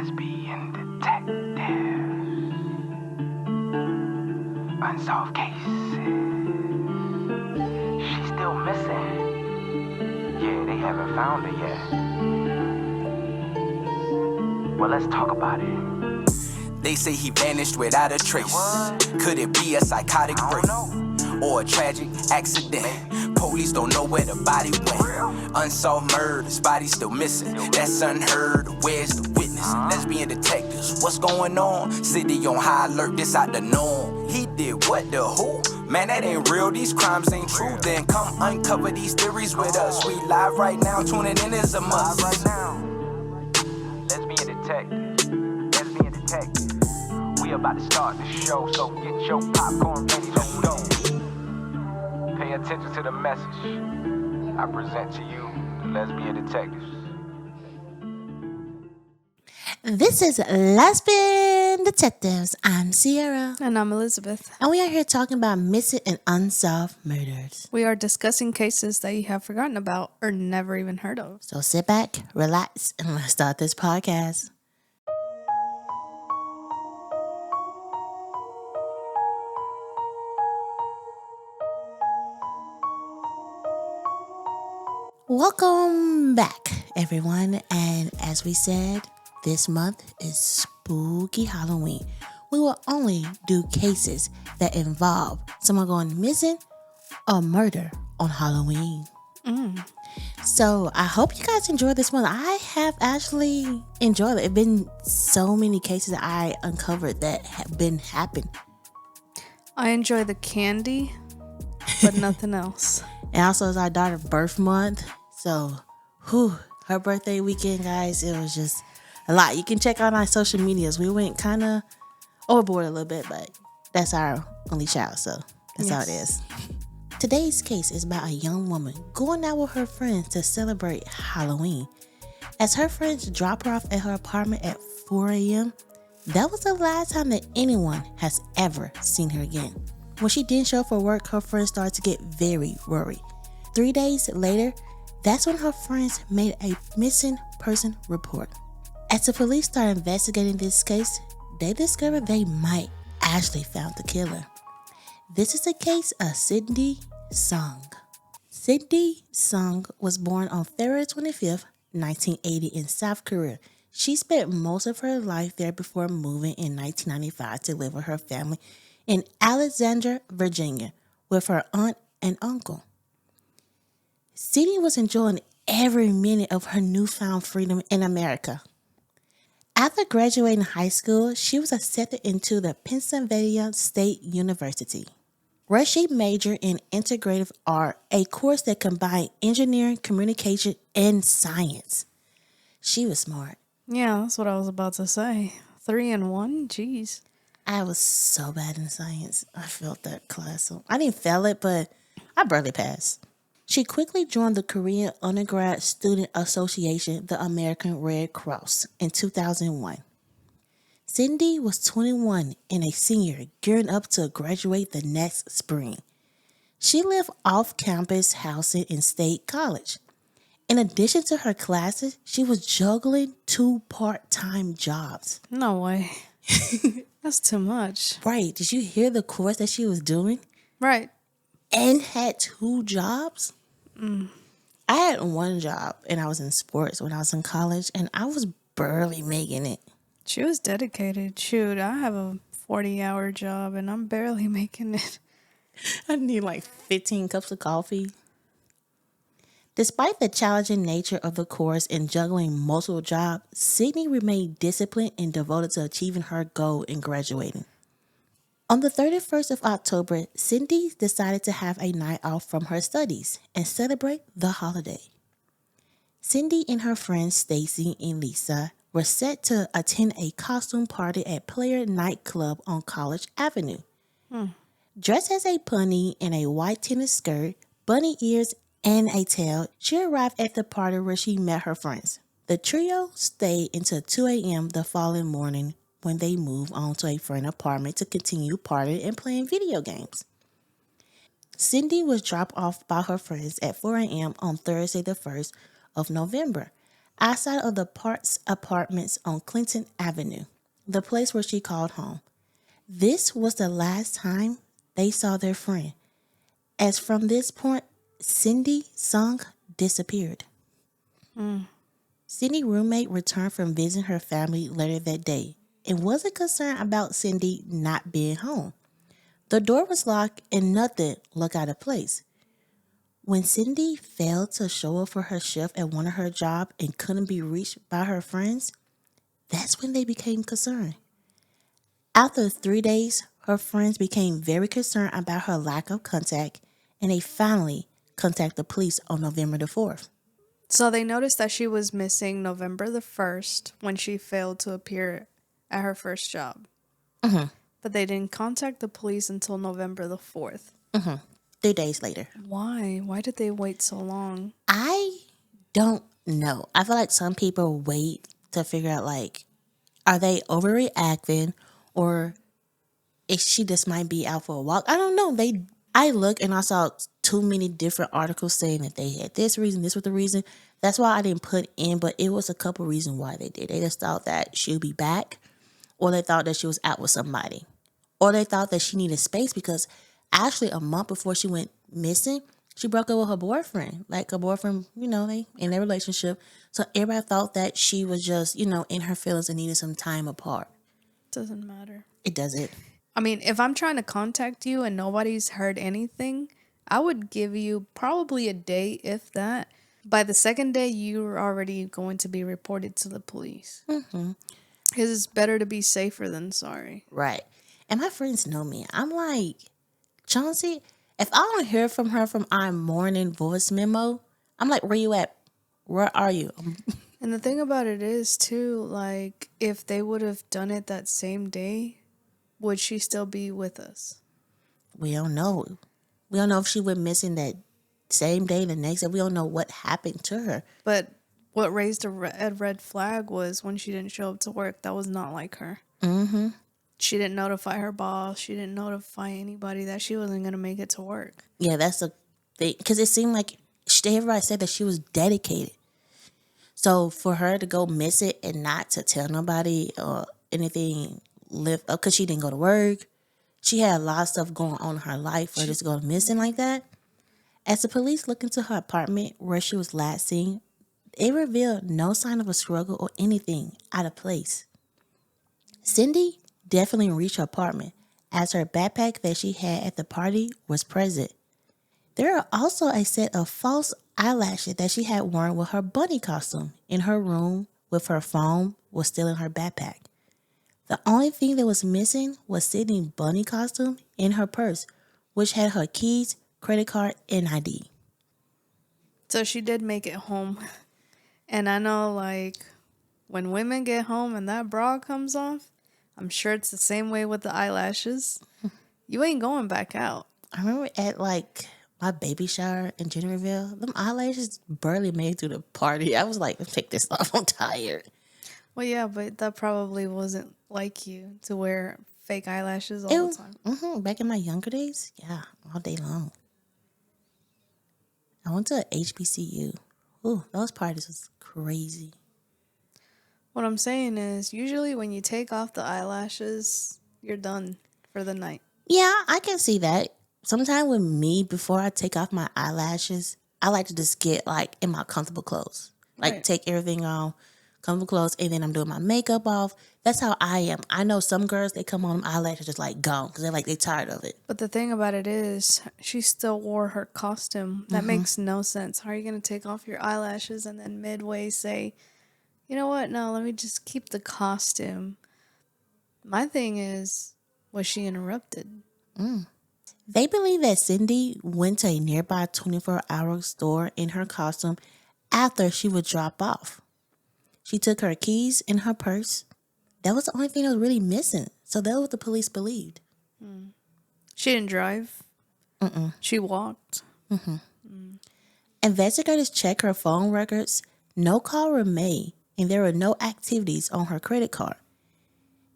Lesbian Detectives. Unsolved cases. She's still missing. Yeah, they haven't found her yet. Well, let's talk about it. They say he vanished without a trace. Could it be a psychotic break or a tragic accident? Police don't know where the body went. Unsolved murders, body still missing. That's unheard. Where's the witness? Lesbian detectives, what's going on? City on high alert, this out the norm. He did what, the who? Man, that ain't real, these crimes ain't true. Then come uncover these theories with us. We live right now, tuning in is a must. Right now, Lesbian Detectives. Lesbian Detectives. We about to start the show, so get your popcorn ready to go. Pay attention to the message. I present to you the Lesbian Detectives. This is Lesbian Detectives. I'm Sierra. And I'm Elizabeth. And we are here talking about missing and unsolved murders. We are discussing cases that you have forgotten about or never even heard of. So sit back, relax, and let's start this podcast. Welcome back, everyone. And as we said, this month is Spooky Halloween. We will only do cases that involve someone going missing or murder on Halloween. So I hope you guys enjoyed this one. I have actually enjoyed it. It's been so many cases that I uncovered that have been happening. I enjoy the candy, but nothing else. And also it's our daughter's birth month. So, her birthday weekend, guys, it was just a lot. You can check out our social medias. We went kind of overboard a little bit, but that's our only child, so that's how it is. Today's case is about a young woman going out with her friends to celebrate Halloween. As her friends drop her off at her apartment at 4 a.m., that was the last time that anyone has ever seen her again. When she didn't show up for work, her friends started to get very worried. 3 days later, that's when her friends made a missing person report. As the police started investigating this case, they discovered they might actually found the killer. This is the case of Cindy Sung. Cindy Sung was born on February 25th, 1980 in South Korea. She spent most of her life there before moving in 1995 to live with her family in Alexandria, Virginia, with her aunt and uncle. Cindy was enjoying every minute of her newfound freedom in America. After graduating high school, she was accepted into the Pennsylvania State University, where she majored in integrative art, a course that combined engineering, communication, and science. She was smart. Yeah, that's what I was about to say. 3 in 1? Jeez. I was so bad in science. I failed that class. So I didn't fail it, but I barely passed. She quickly joined the Korean Undergrad Student Association, the American Red Cross, in 2001. Cindy was 21 and a senior, gearing up to graduate the next spring. She lived off-campus housing in State College. In addition to her classes, she was juggling 2 part-time jobs. No way. That's too much. Right. Did you hear the course that she was doing? Right. And had 2 jobs? I had 1 job, and I was in sports when I was in college, and I was barely making it. She was dedicated. Shoot, I have a 40-hour job, and I'm barely making it. I need like 15 cups of coffee. Despite the challenging nature of the course and juggling multiple jobs, Sydney remained disciplined and devoted to achieving her goal in graduating. On the 31st of October, Cindy decided to have a night off from her studies and celebrate the holiday. Cindy and her friends Stacy and Lisa were set to attend a costume party at Player Nightclub on College Avenue. Dressed as a pony in a white tennis skirt, bunny ears, and a tail, she arrived at the party where she met her friends. The trio stayed until 2 a.m. the following morning when they moved on to a friend's apartment to continue partying and playing video games. Cindy was dropped off by her friends at 4 a.m. on Thursday the 1st of November. outside of the Parks Apartments on Clinton Avenue, the place where she called home. This was the last time they saw their friend, as from this point, Cindy Sung disappeared. Cindy's roommate returned from visiting her family later that day and wasn't concerned about Cindy not being home. The door was locked and nothing looked out of place. When Cindy failed to show up for her shift at one of her jobs and couldn't be reached by her friends, that's when they became concerned. After 3 days, her friends became very concerned about her lack of contact, and they finally contacted the police on November the 4th. So they noticed that she was missing November the 1st when she failed to appear at her first job. But they didn't contact the police until November the 4th. 3 days later. Why? Why did they wait so long? I don't know. I feel like some people wait to figure out, like, are they overreacting or is she just might be out for a walk? I don't know. I looked and I saw too many different articles saying that they had this reason, this was the reason. That's why I didn't put in, but it was a couple reasons why they did. They just thought that she'll be back, or they thought that she was out with somebody, or they thought that she needed space because actually a month before she went missing, she broke up with her boyfriend. Like her boyfriend, they in their relationship. So everybody thought that she was just, in her feelings and needed some time apart. Doesn't matter. It doesn't. I mean, if I'm trying to contact you and nobody's heard anything, I would give you probably a day, if that. By the second day, you're already going to be reported to the police. Because it's better to be safer than sorry. Right. And my friends know me. I'm like, Chauncey, if I don't hear from her from our morning voice memo, I'm like, where you at? Where are you? And the thing about it is, too, like, if they would have done it that same day, would she still be with us? We don't know. We don't know if she went missing that same day, the next day. We don't know what happened to her. But what raised a red flag was when she didn't show up to work. That was not like her. She didn't notify her boss. She didn't notify anybody that she wasn't going to make it to work. Yeah, that's the thing. Because it seemed like everybody said that she was dedicated. So for her to go miss it and not to tell nobody or anything lift up, because she didn't go to work, she had a lot of stuff going on in her life for her just to go missing like that. As the police looked into her apartment where she was last seen, they revealed no sign of a struggle or anything out of place. Cindy definitely reached her apartment, as her backpack that she had at the party was present. There are also a set of false eyelashes that she had worn with her bunny costume in her room with her phone was still in her backpack. The only thing that was missing was Sydney's bunny costume in her purse, which had her keys, credit card, and ID. So she did make it home. And I know, like, when women get home and that bra comes off, I'm sure it's the same way with the eyelashes. You ain't going back out. I remember at, like, my baby shower in Jennerville, them eyelashes barely made it through the party. I was like, take this off, I'm tired. Well, yeah, but that probably wasn't like you to wear fake eyelashes all the time. Back in my younger days, yeah, all day long. I went to a HBCU. Ooh, those parties was crazy. What I'm saying is, usually when you take off the eyelashes, you're done for the night. Yeah, I can see that. Sometimes with me, before I take off my eyelashes, I like to just get, like, in my comfortable clothes. Like, Right. take everything off, comfortable clothes, and then I'm doing my makeup off. That's how I am. I know some girls, they come on, them eyelashes just, like, gone, because they're tired of it. But the thing about it is, she still wore her costume. That makes no sense. How are you going to take off your eyelashes and then midway say, you know what? No, let me just keep the costume. My thing is, was she interrupted? They believe that Cindy went to a nearby 24-hour store in her costume after she would drop off. She took her keys and her purse. That was the only thing that was really missing. So that was what the police believed. She didn't drive. She walked. Investigators checked her phone records. No call were made, and there were no activities on her credit card.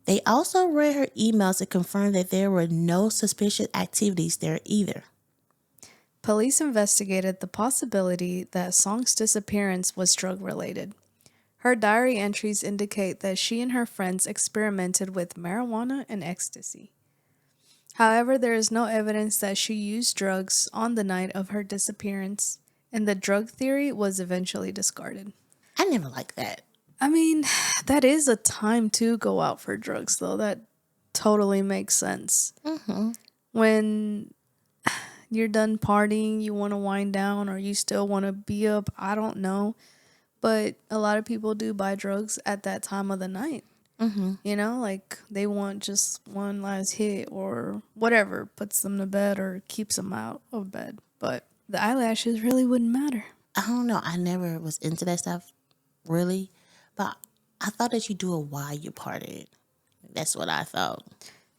They also read her emails and confirmed that there were no suspicious activities there either. Police investigated the possibility that Song's disappearance was drug-related. Her diary entries indicate that she and her friends experimented with marijuana and ecstasy. However, there is no evidence that she used drugs on the night of her disappearance, and the drug theory was eventually discarded. I never liked that. I mean, that is a time to go out for drugs, though. That totally makes sense. When you're done partying, you want to wind down, or you still want to be up, I don't know. But a lot of people do buy drugs at that time of the night. You know, like they want just one last hit or whatever puts them to bed or keeps them out of bed. But the eyelashes really wouldn't matter. I don't know. I never was into that stuff, really. But I thought that you do it while you partied. That's what I thought.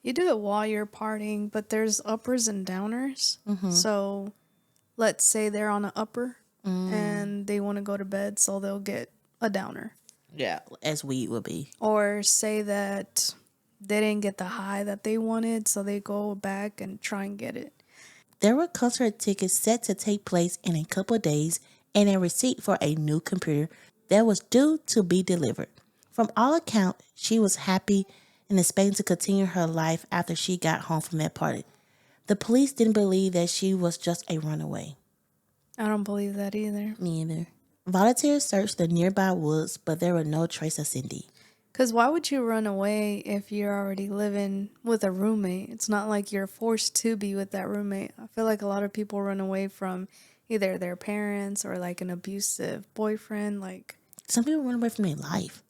You do it while you're partying, but there's uppers and downers. So let's say they're on an upper and they want to go to bed, so they'll get a downer. Yeah, as weed would be. Or say that they didn't get the high that they wanted, so they go back and try and get it. There were concert tickets set to take place in a couple of days and a receipt for a new computer that was due to be delivered. From all accounts, she was happy and expecting to continue her life after she got home from that party. The police didn't believe that she was just a runaway. I don't believe that either. Me either. Volunteers searched the nearby woods, but there were no trace of Cindy. Because why would you run away if you're already living with a roommate? It's not like you're forced to be with that roommate. I feel like a lot of people run away from either their parents or like an abusive boyfriend. Like, Some people run away from their life.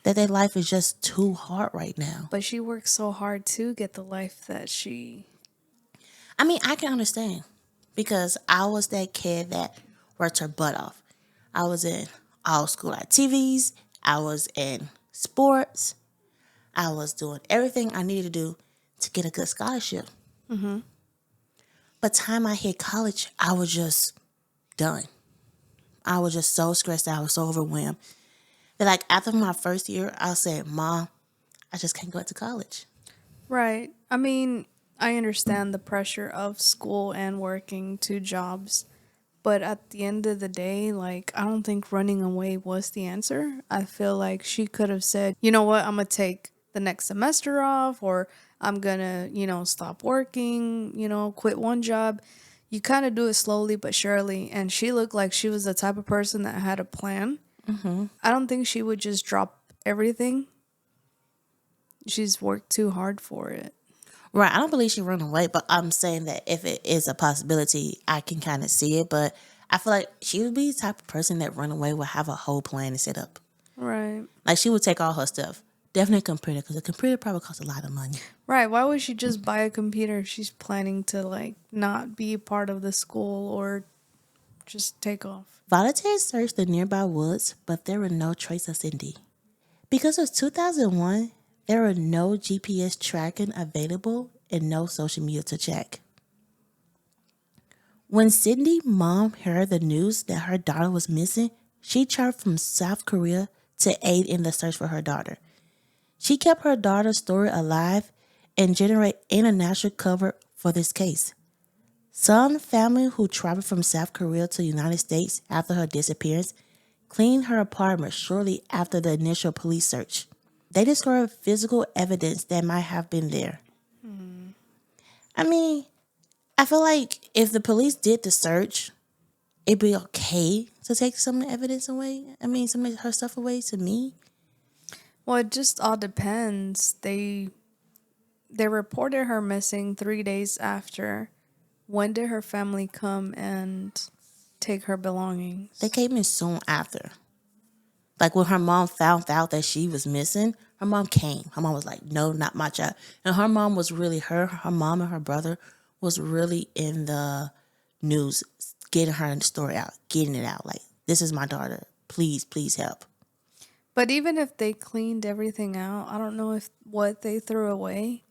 That their life is just too hard right now. but she worked so hard to get the life that she. I mean, I can understand. Because I was that kid that worked her butt off. I was in all school activities. I was in sports. I was doing everything I needed to do to get a good scholarship. By the time I hit college, I was just done. I was just so stressed out. I was so overwhelmed. That like after my first year, I said, Mom, I just can't go to college. Right. I mean, I understand the pressure of school and working two jobs. But at the end of the day, like, I don't think running away was the answer. I feel like she could have said, you know what, I'm going to take the next semester off, or I'm going to, stop working, quit one job. You kind of do it slowly but surely. And she looked like she was the type of person that had a plan. I don't think she would just drop everything. She's worked too hard for it. Right, I don't believe she ran away, but I'm saying that if it is a possibility, I can kind of see it. But I feel like she would be the type of person that run away would have a whole plan to set up. Right. Like she would take all her stuff. Definitely a computer, because a computer probably costs a lot of money. Right. Why would she just buy a computer if she's planning to, like, not be part of the school or just take off? Volunteers searched the nearby woods, but there were no trace of Cindy. Because it was 2001, there were no GPS tracking available and no social media to check. When Cindy's mom heard the news that her daughter was missing, she traveled from South Korea to aid in the search for her daughter. She kept her daughter's story alive and generated international cover for this case. Some family who traveled from South Korea to the United States after her disappearance cleaned her apartment shortly after the initial police search. They discovered physical evidence that might have been there. I mean, I feel like if the police did the search, it'd be okay to take some of the evidence away. I mean, some of her stuff away to me. Well, it just all depends. They reported her missing 3 days after. When did her family come and take her belongings? They came in soon after. Like when her mom found out that she was missing, her mom came. Her mom was like, no, not my child. And her mom was really, her mom and her brother was really in the news, getting her story out, getting it out. Like, this is my daughter. Please, please help. But even if they cleaned everything out, I don't know if what they threw away,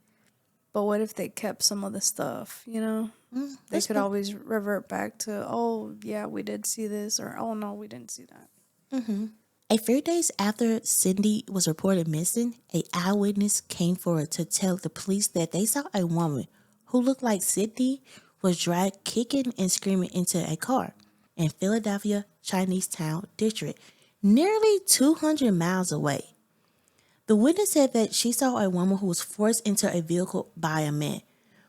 but what if they kept some of the stuff, They could always revert back to, oh, yeah, we did see this, or, oh, no, we didn't see that. A few days after Cindy was reported missing, an eyewitness came forward to tell the police that they saw a woman who looked like Cindy was dragged kicking and screaming into a car in Philadelphia Chinese Town district nearly 200 miles away. The witness said that she saw a woman who was forced into a vehicle by a man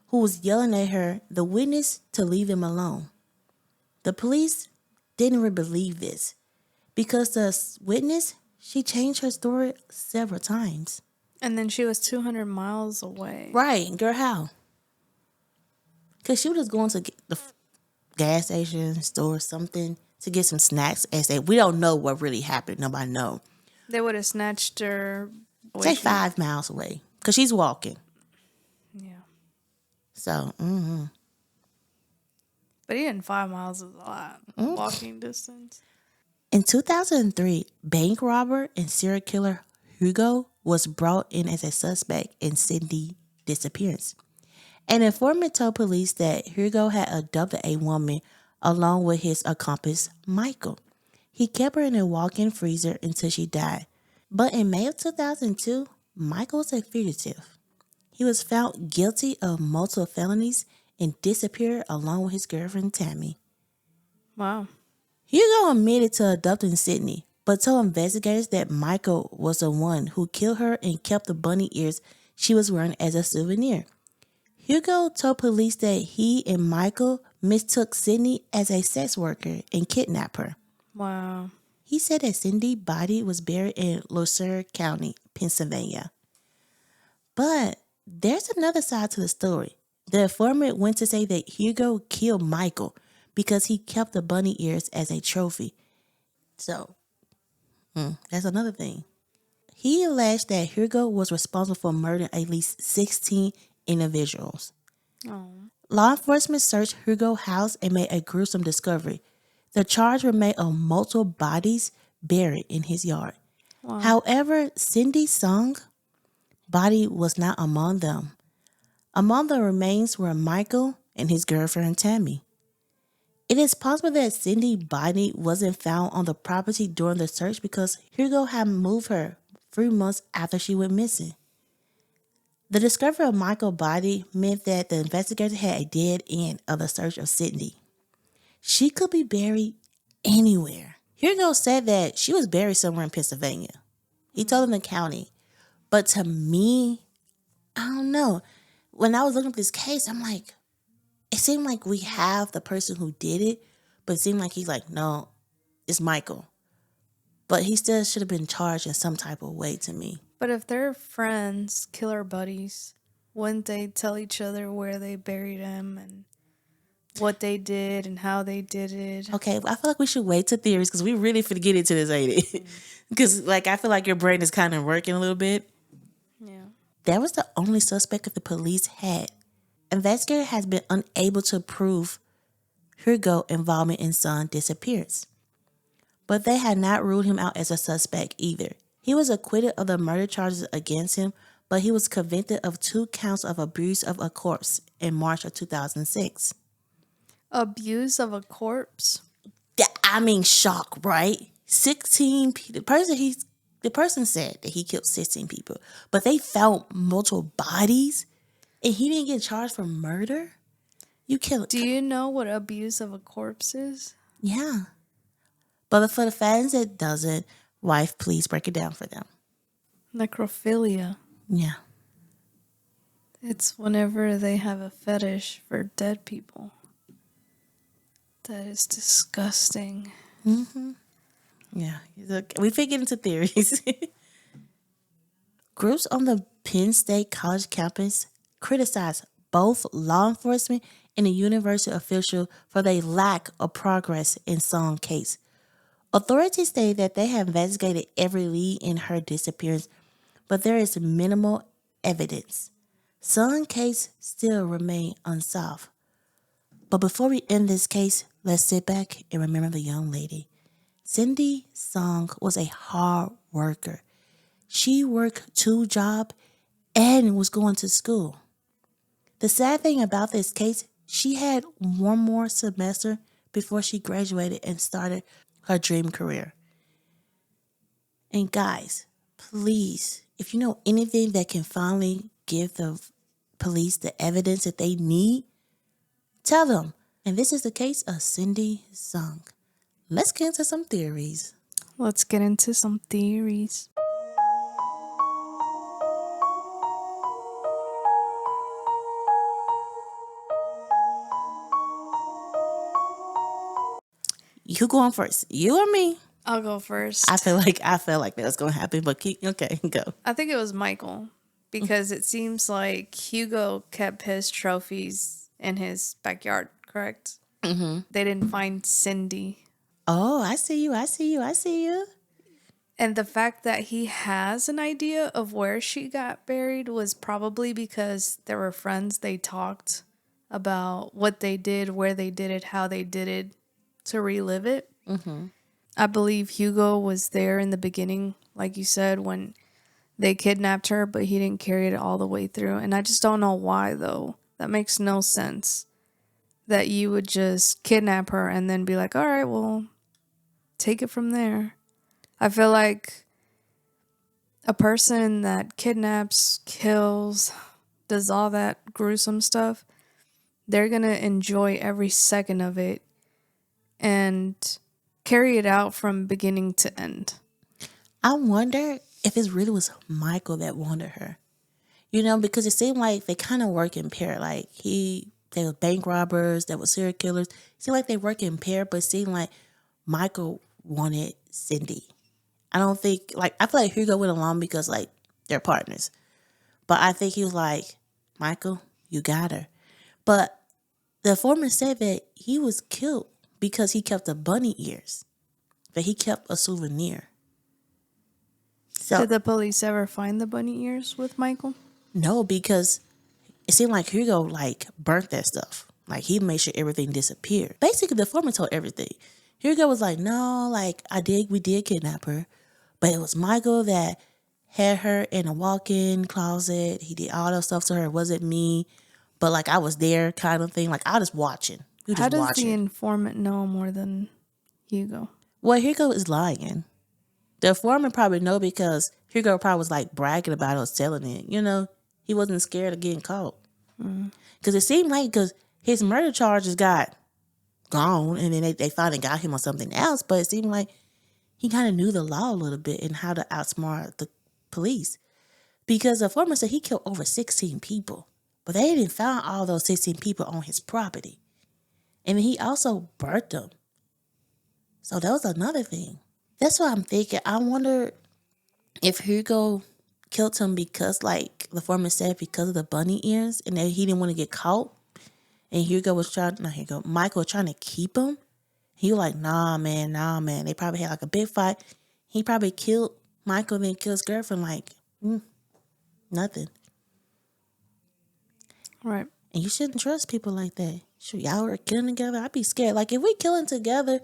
who was yelling at her, the witness, to leave him alone. The police didn't really believe this because the witness, she changed her story several times. And then she was 200 miles away. Right, girl, how? Because she was just going to get the gas station, store, something to get some snacks and say, we don't know what really happened. Nobody know. They would have snatched her. Say 5 miles away because she's walking. Yeah. So, But even 5 miles is a lot. Walking distance. In 2003, bank robber and serial killer Hugo was brought in as a suspect in Cindy's disappearance. An informant told police that Hugo had abducted a woman along with his accomplice, Michael. He kept her in a walk-in freezer until she died. But in May of 2002, Michael was a fugitive. He was found guilty of multiple felonies and disappeared along with his girlfriend, Tammy. Wow. Hugo admitted to abducting Sydney, but told investigators that Michael was the one who killed her and kept the bunny ears she was wearing as a souvenir. Hugo told police that he and Michael mistook Sydney as a sex worker and kidnapped her. Wow. He said that Cindy's body was buried in Lucer County, Pennsylvania. But there's another side to the story. The informant went to say that Hugo killed Michael because he kept the bunny ears as a trophy. So, that's another thing. He alleged that Hugo was responsible for murdering at least 16 individuals. Oh. Law enforcement searched Hugo's house and made a gruesome discovery. The charge were made of multiple bodies buried in his yard. Wow. However, Cindy's Song's body was not among them. Among the remains were Michael and his girlfriend Tammy. It is possible that Cindy's body wasn't found on the property during the search because Hugo had moved her 3 months after she went missing. The discovery of Michael's body meant that the investigators had a dead end of the search of Cindy. She could be buried anywhere. Hugo said that she was buried somewhere in Pennsylvania. He told them the county. But to me, I don't know. When I was looking at this case, I'm like, it seemed like we have the person who did it, but it seemed like he's like, no, it's Michael. But he still should have been charged in some type of way to me. But if they're friends, killer buddies, wouldn't they tell each other where they buried him and what they did and how they did it? Okay, I feel like we should wait to theories because we really finna get into this, ain't it? Because I feel like your brain is kind of working a little bit. Yeah. That was the only suspect that the police had. Investigator has been unable to prove Hugo's involvement in Son's disappearance. But they had not ruled him out as a suspect either. He was acquitted of the murder charges against him, but he was convicted of 2 counts of abuse of a corpse in March of 2006. Abuse of a corpse? Yeah, I mean, shock, right? 16 people. The person said that he killed 16 people, but they found multiple bodies, and he didn't get charged for murder. You killed. Do you know what abuse of a corpse is? Yeah. But for the fans that doesn't, wife, please break it down for them. Necrophilia. Yeah. It's whenever they have a fetish for dead people. That is disgusting. Mm-hmm. Yeah. Look, we fit get into theories. Groups on the Penn State College campus criticized both law enforcement and the university official for their lack of progress in Song's case. Authorities say that they have investigated every lead in her disappearance, but there is minimal evidence. Song's case still remains unsolved. But before we end this case, let's sit back and remember the young lady. Cindy Song was a hard worker. She worked 2 jobs and was going to school. The sad thing about this case, she had 1 more semester before she graduated and started her dream career. And guys, please, if you know anything that can finally give the police the evidence that they need, tell them. And this is the case of Cindy Song. Let's get into some theories. Let's get into some theories. You going first? You or me? I'll go first. I feel like that was gonna happen, but okay, go. I think it was Michael because it seems like Hugo kept his trophies in his backyard, correct? Mm-hmm. They didn't find Cindy. Oh, I see you. And the fact that he has an idea of where she got buried was probably because there were friends. They talked about what they did, where they did it, how they did it to relive it. Mm-hmm. I believe Hugo was there in the beginning, like you said, when they kidnapped her, but he didn't carry it all the way through. And I just don't know why, though. That makes no sense. That you would just kidnap her and then be like, all right, well, take it from there. I feel like a person that kidnaps, kills, does all that gruesome stuff, they're going to enjoy every second of it and carry it out from beginning to end. I wonder if it really was Michael that wanted her. You know, because it seemed like they kind of work in pair. Like they were bank robbers, they were serial killers. It seemed like they work in pair, but it seemed like Michael wanted Cindy. I feel like Hugo went along because like they're partners. But I think he was like, Michael, you got her. But the foreman said that he was killed because he kept the bunny ears. That he kept a souvenir. So Did the police ever find the bunny ears with Michael? no, because it seemed like Hugo like burnt that stuff. Like he made sure everything disappeared. Basically, the foreman told everything. Hugo was like, no, like we did kidnap her. But it was Michael that had her in a walk-in closet. He did all that stuff to her. It wasn't me. But like I was there kind of thing. Like I was watching. How does the informant know more than Hugo? Well, Hugo is lying. The foreman probably know because Hugo probably was like bragging about it or selling it. You know, he wasn't scared of getting caught. Because it seemed like his murder charges got gone and then they finally got him on something else. But it seemed like he kind of knew the law a little bit and how to outsmart the police. Because the foreman said he killed over 16 people. But they didn't find all those 16 people on his property. And he also burnt them. So that was another thing. That's what I'm thinking. I wonder if Hugo killed him because, like the foreman said, because of the bunny ears and that he didn't want to get caught. And Michael was trying to keep him. He was like, nah, man. They probably had like a big fight. He probably killed Michael, then killed his girlfriend. Like, nothing. Right. And you shouldn't trust people like that. Shoot, y'all were killing together. I'd be scared. Like, if we killing together,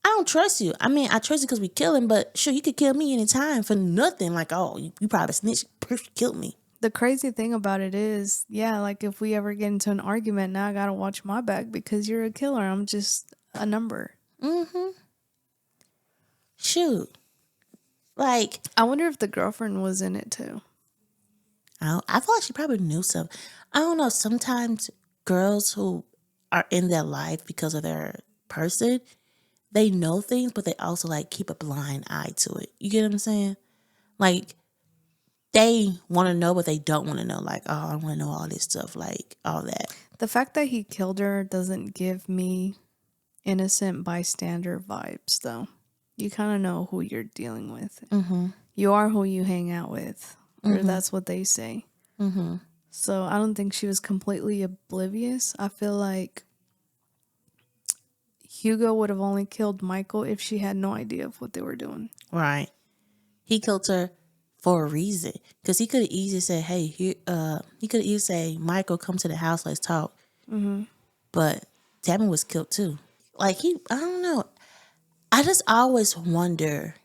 I don't trust you. I mean, I trust you because we killing, but sure, you could kill me anytime for nothing. Like, oh, you probably snitched, killed me. The crazy thing about it is, yeah, like if we ever get into an argument, now I gotta watch my back because you're a killer. I'm just a number. Mm-hmm. Shoot. Like, I wonder if the girlfriend was in it too. I thought she probably knew something. I don't know. Sometimes girls who are in their life because of their person, they know things, but they also like keep a blind eye to it. You get what I'm saying? Like, they want to know, but they don't want to know. Like, oh, I want to know all this stuff, like all that. The fact that he killed her doesn't give me innocent bystander vibes, though. You kind of know who you're dealing with. Mm-hmm. You are who you hang out with, or that's what they say. Mm-hmm. So I don't think she was completely oblivious. I feel like Hugo would have only killed Michael if she had no idea of what they were doing. Right. He killed her for a reason. Because he could have easily said, hey, he could have easily said, Michael, come to the house, let's talk. Mm-hmm. But Tammy was killed too. Like, I don't know. I just always wonder,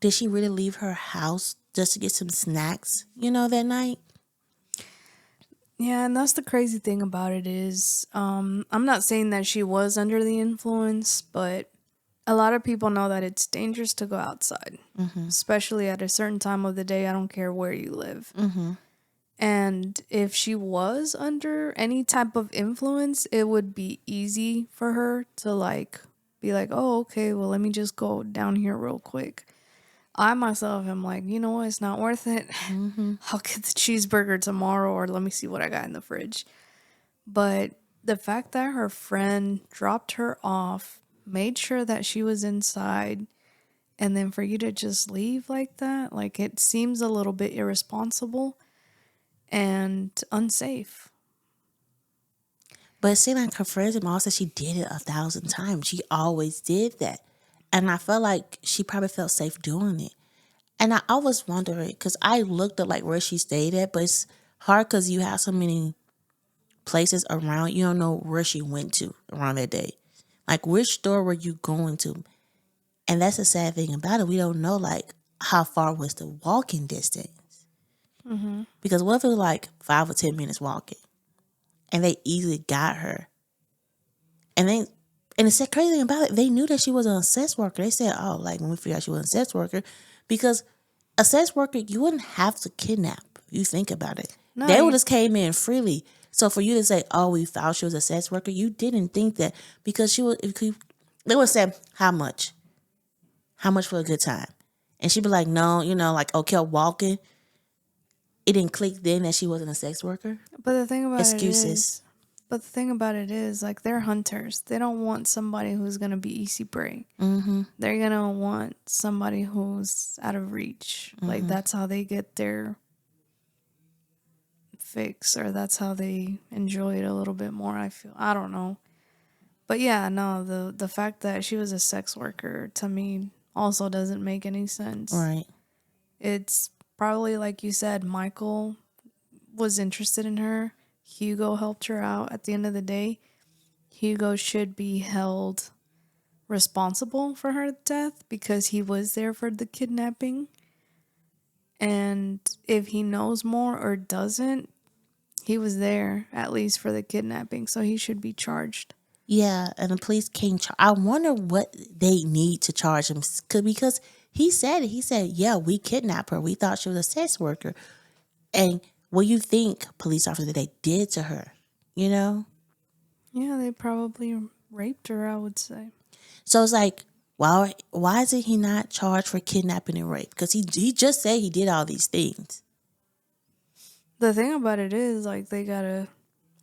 did she really leave her house just to get some snacks, that night? Yeah, and that's the crazy thing about it is, I'm not saying that she was under the influence, but a lot of people know that it's dangerous to go outside, especially at a certain time of the day. I don't care where you live. Mm-hmm. And if she was under any type of influence, it would be easy for her to like be like, oh, okay, well, let me just go down here real quick. I myself am like, you know what? It's not worth it. I'll get the cheeseburger tomorrow, or let me see what I got in the fridge. But the fact that her friend dropped her off, made sure that she was inside, and then for you to just leave like that, like it seems a little bit irresponsible and unsafe. But it seemed like her friends and mom said she did it 1,000 times. She always did that. And I felt like she probably felt safe doing it. And I always wondered, because I looked at like where she stayed at, but it's hard because you have so many places around. You don't know where she went to around that day. Like, which store were you going to? And that's the sad thing about it. We don't know, like, how far was the walking distance. Because what if it was like 5 or 10 minutes walking? And they easily got her. And the crazy thing about it, they knew that she was a sex worker. They said, oh, like when we figured out she was a sex worker, because a sex worker, you wouldn't have to kidnap. You think about it. No, They you- would just came in freely. So for you to say, oh, we found she was a sex worker, you didn't think that, because she was. They would say, how much? How much for a good time? And she'd be like, no, like, oh, kept walking. It didn't click then that she wasn't a sex worker. But the thing about Excuses. it is, like, they're hunters. They don't want somebody who's gonna be easy prey. They're gonna want somebody who's out of reach. Like, that's how they get their fix, or that's how they enjoy it a little bit more. I feel. I don't know. But yeah, no. The fact that she was a sex worker, to me, also doesn't make any sense. Right. It's probably, like you said, Michael was interested in her. Hugo helped her out. At the end of the day, Hugo should be held responsible for her death because he was there for the kidnapping. And if he knows more or doesn't, he was there at least for the kidnapping, so he should be charged. Yeah, and the police can't. I wonder what they need to charge him, because he said it. He said, "Yeah, we kidnapped her. We thought she was a sex worker." And what do you think police officer they did to her? You know. Yeah, they probably raped her, I would say. So it's like, why is he not charged for kidnapping and rape? Because he just said he did all these things. The thing about it is, like, they gotta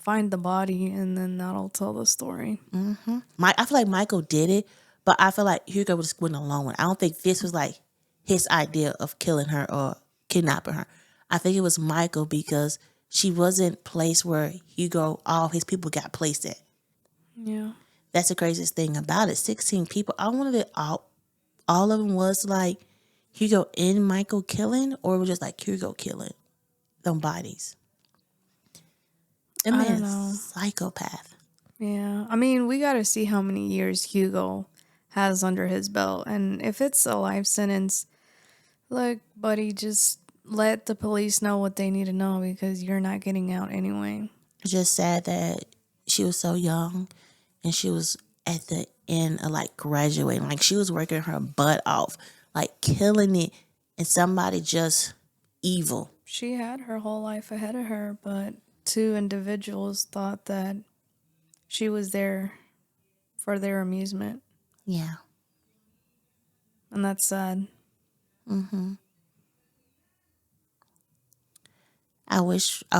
find the body, and then that'll tell the story. I feel like Michael did it, but I feel like Hugo just went along with it. I don't think this was like his idea of killing her or kidnapping her. I think it was Michael because she wasn't placed where Hugo, all his people got placed at. Yeah. That's the craziest thing about it. 16 people. I wondered if all of them was like Hugo and Michael killing, or it was just like Hugo killing them bodies. That I don't man's know. psychopath. Yeah. I mean, we gotta see how many years Hugo has under his belt. And if it's a life sentence, look, buddy, just let the police know what they need to know because you're not getting out anyway. It's just sad that she was so young and she was at the end of like graduating. Like she was working her butt off, like killing it, and somebody just evil. She had her whole life ahead of her, but two individuals thought that she was there for their amusement. Yeah. And that's sad. I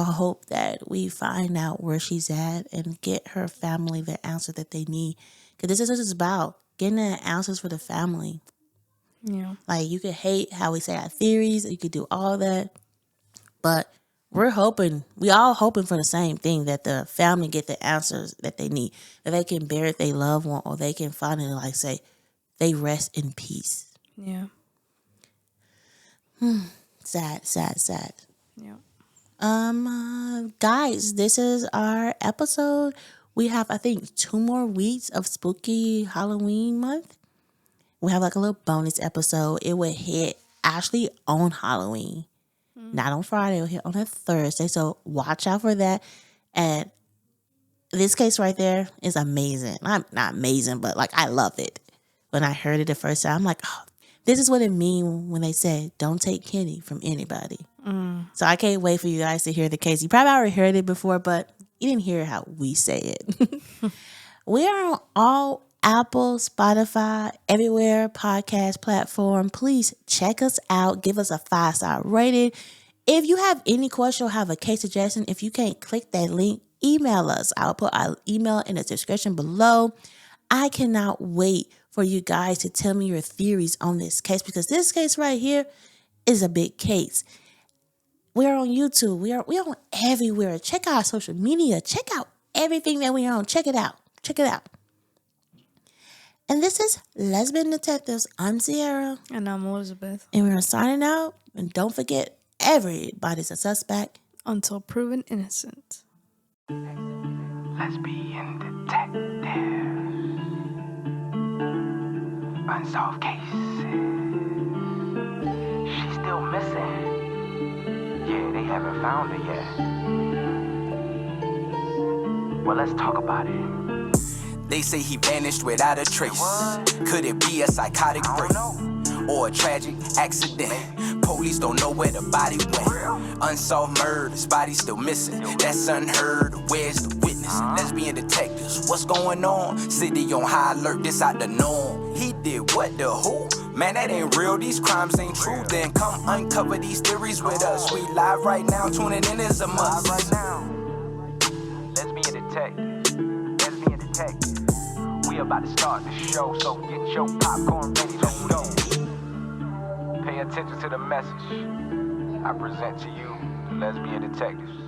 hope that we find out where she's at and get her family the answer that they need. Because this is what it's about, getting the answers for the family. Yeah. Like, you could hate how we say our theories, you could do all that, but we all hoping for the same thing, that the family get the answers that they need, that they can bury their loved one, or they can finally, like, say, they rest in peace. Yeah. Sad, sad, sad. Yeah. Guys, this is our episode. We have, I think, 2 more weeks of spooky Halloween month. We have like a little bonus episode. It will hit actually on Halloween, not on Friday. It will hit on a Thursday. So watch out for that. And this case right there is amazing. I'm not amazing, but like I love it. When I heard it the first time, I'm like, oh, this is what it means when they say don't take candy from anybody. So I can't wait for you guys to hear the case. You probably already heard it before, but you didn't hear how we say it. We are on all Apple, Spotify, everywhere podcast platform. Please check us out. Give us a 5-star rating. If you have any question or have a case suggestion, if you can't click that link, email us. I'll put our email in the description below. I cannot wait for you guys to tell me your theories on this case, because this case right here is a big case. We're on YouTube. We're on everywhere. Check out our social media. Check out everything that we're on. Check it out. Check it out. And this is Lesbian Detectives. I'm Sierra. And I'm Elizabeth. And we're signing out. And don't forget, everybody's a suspect until proven innocent. Lesbian Detectives. Unsolved cases. She's still missing. Yeah, they haven't found her yet. Well, let's talk about it. They say he vanished without a trace. Could it be a psychotic break or a tragic accident? Police don't know where the body went. Unsolved murders, body still missing. That's unheard. Where's the witness? Lesbian detectives, what's going on? City on high alert, this out the norm. He did what, the who? Man, that ain't real, these crimes ain't true. Then come uncover these theories with us. We live right now, tuning in is a must. Right now, Lesbian Detectives. Lesbian Detectives. We about to start the show, so get your popcorn ready, let's go. Pay attention to the message I present to you, the Lesbian Detectives.